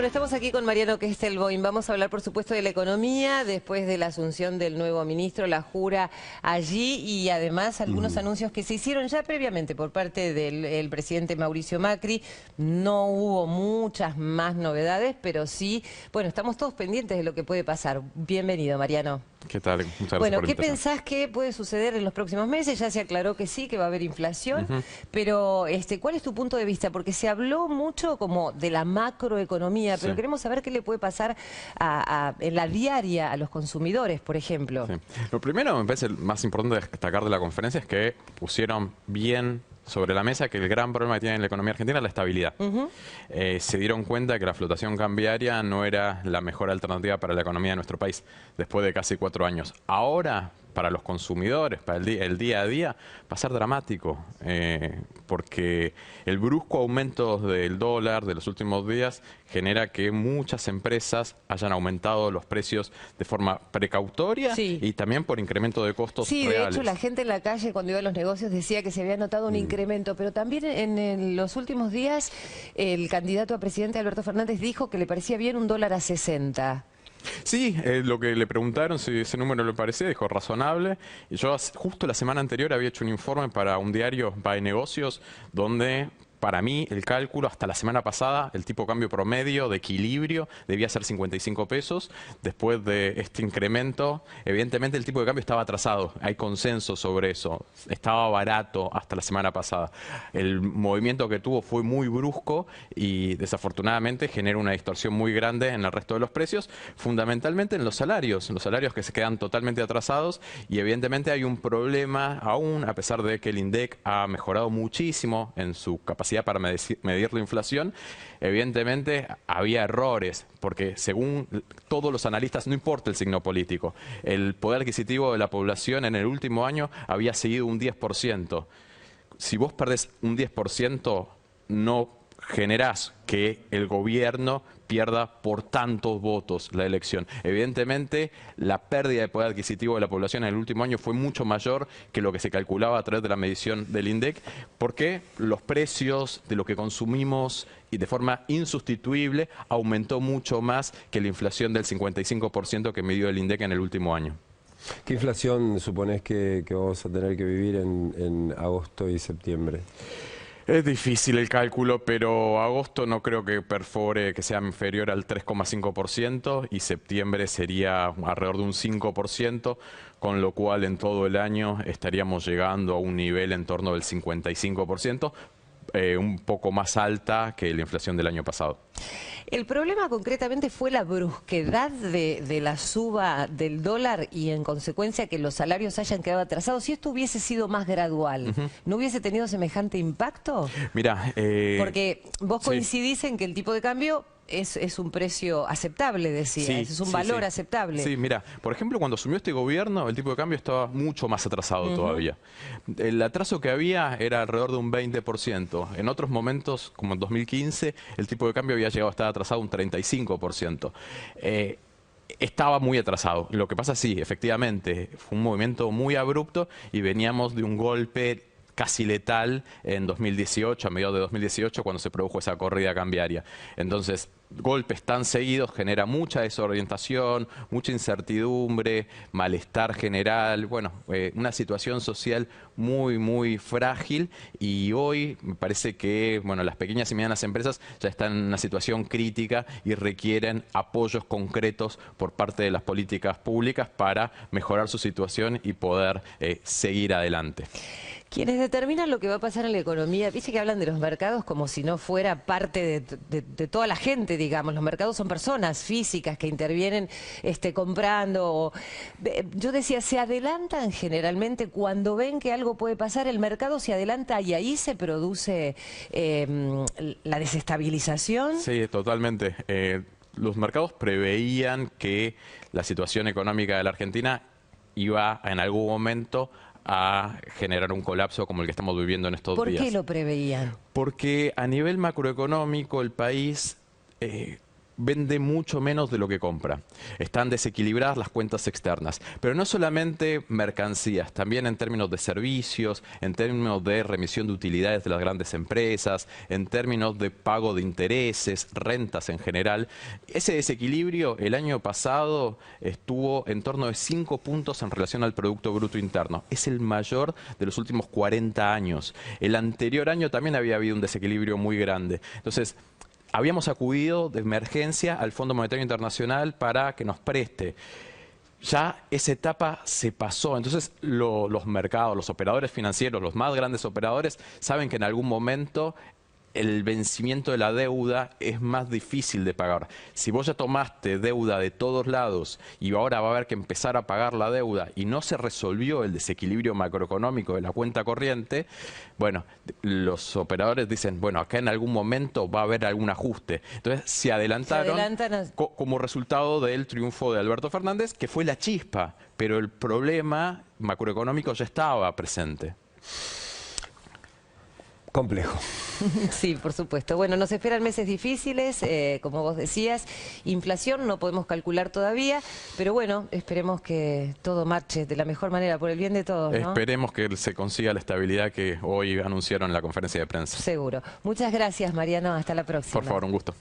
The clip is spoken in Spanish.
Bueno, estamos aquí con Mariano Kestelboim. Vamos a hablar, por supuesto, de la economía, después de la asunción del nuevo ministro, la jura allí y además algunos anuncios que se hicieron ya previamente por parte del presidente Mauricio Macri. No hubo muchas más novedades, pero sí, bueno, estamos todos pendientes de lo que puede pasar. Bienvenido, Mariano. ¿Qué tal? Muchas gracias Bueno, por la ¿qué invitación. pensás que puede suceder en los próximos meses? Ya se aclaró que sí, que va a haber inflación, pero ¿cuál es tu punto de vista? Porque se habló mucho como de la macroeconomía, pero Sí. queremos saber qué le puede pasar en la diaria a los consumidores, por ejemplo. Sí. Lo primero, me parece más importante destacar de la conferencia es que pusieron bien sobre la mesa que el gran problema que tiene la economía argentina es la estabilidad. Se dieron cuenta que la flotación cambiaria no era la mejor alternativa para la economía de nuestro país después de casi 4 años. Ahora, para los consumidores, para el día a día, va a ser dramático, porque el brusco aumento del dólar de los últimos días genera que muchas empresas hayan aumentado los precios de forma precautoria y también por incremento de costos reales. De hecho la gente en la calle cuando iba a los negocios decía que se había notado un incremento, pero también en los últimos días el candidato a presidente Alberto Fernández dijo que le parecía bien un dólar a 60. Sí, lo que le preguntaron si ese número le parecía, dijo razonable. Y yo justo la semana anterior había hecho un informe para un diario, de negocios, donde para mí el cálculo hasta la semana pasada, el tipo de cambio promedio de equilibrio debía ser 55 pesos. Después de este incremento, evidentemente el tipo de cambio estaba atrasado. Hay consenso sobre eso. Estaba barato hasta la semana pasada. El movimiento que tuvo fue muy brusco y desafortunadamente genera una distorsión muy grande en el resto de los precios, fundamentalmente en los salarios que se quedan totalmente atrasados, y evidentemente hay un problema aún, a pesar de que el INDEC ha mejorado muchísimo en su capacidad para medir la inflación. Evidentemente había errores, porque según todos los analistas, no importa el signo político, el poder adquisitivo de la población en el último año había seguido un 10%. Si vos perdés un 10%, no generás que el gobierno pierda por tantos votos la elección. Evidentemente, la pérdida de poder adquisitivo de la población en el último año fue mucho mayor que lo que se calculaba a través de la medición del INDEC, porque los precios de lo que consumimos y de forma insustituible aumentó mucho más que la inflación del 55% que midió el INDEC en el último año. ¿Qué inflación suponés que vamos a tener que vivir en agosto y septiembre? Es difícil el cálculo, pero agosto no creo que perfore, que sea inferior al 3,5%, y septiembre sería alrededor de un 5%, con lo cual en todo el año estaríamos llegando a un nivel en torno del 55%, un poco más alta que la inflación del año pasado. El problema concretamente fue la brusquedad de la suba del dólar y en consecuencia que los salarios hayan quedado atrasados. Si esto hubiese sido más gradual, ¿no hubiese tenido semejante impacto? Mira, porque vos coincidís en que el tipo de cambio es un precio aceptable, decías, es un valor aceptable. Sí, mira, por ejemplo, cuando asumió este gobierno, el tipo de cambio estaba mucho más atrasado todavía. El atraso que había era alrededor de un 20%. En otros momentos, como en 2015, el tipo de cambio había llegado a estar atrasado un 35%. Estaba muy atrasado. Lo que pasa, sí, efectivamente, fue un movimiento muy abrupto y veníamos de un golpe casi letal en 2018, a mediados de 2018, cuando se produjo esa corrida cambiaria. Entonces, golpes tan seguidos genera mucha desorientación, mucha incertidumbre, malestar general, bueno, una situación social muy, muy frágil, y hoy me parece que, bueno, las pequeñas y medianas empresas ya están en una situación crítica y requieren apoyos concretos por parte de las políticas públicas para mejorar su situación y poder seguir adelante. Quienes determinan lo que va a pasar en la economía, dice que hablan de los mercados como si no fuera parte de toda la gente, digamos. Los mercados son personas físicas que intervienen comprando. Yo decía, se adelantan generalmente cuando ven que algo puede pasar, el mercado se adelanta y ahí se produce la desestabilización. Sí, totalmente. Los mercados preveían que la situación económica de la Argentina iba en algún momento a generar un colapso como el que estamos viviendo en estos días. ¿Por qué lo preveían? Porque a nivel macroeconómico el país vende mucho menos de lo que compra. Están desequilibradas las cuentas externas. Pero no solamente mercancías, también en términos de servicios, en términos de remisión de utilidades de las grandes empresas, en términos de pago de intereses, rentas en general. Ese desequilibrio el año pasado estuvo en torno de 5 puntos en relación al Producto Bruto Interno. Es el mayor de los últimos 40 años. El anterior año también había habido un desequilibrio muy grande. Entonces, habíamos acudido de emergencia al Fondo Monetario Internacional para que nos preste. Ya esa etapa se pasó, entonces los mercados, los operadores financieros, los más grandes operadores, saben que en algún momento el vencimiento de la deuda es más difícil de pagar. Si vos ya tomaste deuda de todos lados y ahora va a haber que empezar a pagar la deuda y no se resolvió el desequilibrio macroeconómico de la cuenta corriente, bueno, los operadores dicen, bueno, acá en algún momento va a haber algún ajuste. Entonces se adelantaron como resultado del triunfo de Alberto Fernández, que fue la chispa, pero el problema macroeconómico ya estaba presente. Complejo. Sí, por supuesto. Bueno, nos esperan meses difíciles, como vos decías. Inflación no podemos calcular todavía, pero bueno, esperemos que todo marche de la mejor manera, por el bien de todos, ¿no? Esperemos que se consiga la estabilidad que hoy anunciaron en la conferencia de prensa. Seguro. Muchas gracias, Mariano. Hasta la próxima. Por favor, un gusto.